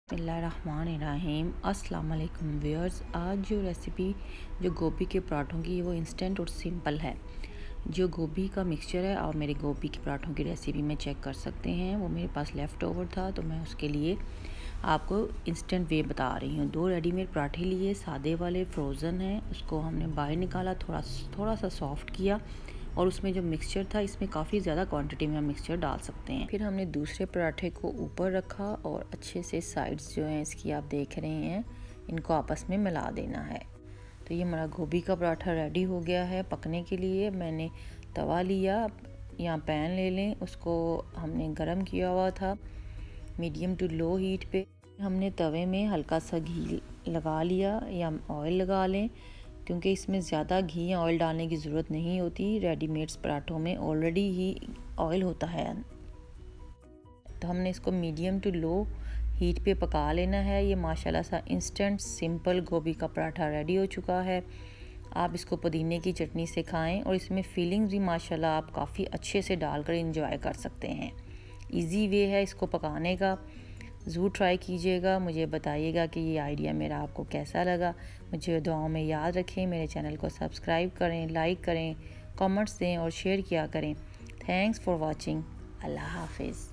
बिस्मिल्लाहिर्रहमानिर्रहीम। अस्सलाम वालेकुम व्यूअर्स। आज जो रेसिपी जो गोभी के पराठों की वो इंस्टेंट और सिंपल है। जो गोभी का मिक्सचर है आप मेरे गोभी के पराठों की रेसिपी में चेक कर सकते हैं। वो मेरे पास लेफ़्ट ओवर था तो मैं उसके लिए आपको इंस्टेंट वे बता रही हूँ। 2 रेडीमेड पराठे लिए, सादे वाले फ्रोज़न हैं। उसको हमने बाहर निकाला, थोड़ा सा सॉफ्ट किया और उसमें जो मिक्सचर था, इसमें काफ़ी ज़्यादा क्वांटिटी में हम मिक्सचर डाल सकते हैं। फिर हमने दूसरे पराठे को ऊपर रखा और अच्छे से साइड्स जो हैं इसकी आप देख रहे हैं, इनको आपस में मिला देना है। तो ये हमारा गोभी का पराठा रेडी हो गया है पकने के लिए। मैंने तवा लिया या पैन ले लें, उसको हमने गरम किया हुआ था मीडियम टू लो हीट पे। हमने तवे में हल्का सा घी लगा लिया या ऑयल लगा लें, क्योंकि इसमें ज़्यादा घी या ऑयल डालने की ज़रूरत नहीं होती। रेडीमेड्स पराठों में ऑलरेडी ही ऑयल होता है। तो हमने इसको मीडियम टू लो हीट पे पका लेना है। ये माशाल्लाह सा इंस्टेंट सिंपल गोभी का पराठा रेडी हो चुका है। आप इसको पुदीने की चटनी से खाएं और इसमें फीलिंग्स भी माशाल्लाह आप काफ़ी अच्छे से डालकर एंजॉय कर सकते हैं। इजी वे है इसको पकाने का, ज़रूर ट्राई कीजिएगा। मुझे बताइएगा कि ये आइडिया मेरा आपको कैसा लगा। मुझे दुआओं में याद रखें। मेरे चैनल को सब्सक्राइब करें, लाइक करें, कमेंट्स दें और शेयर किया करें। Thanks for watching. अल्लाह हाफिज़।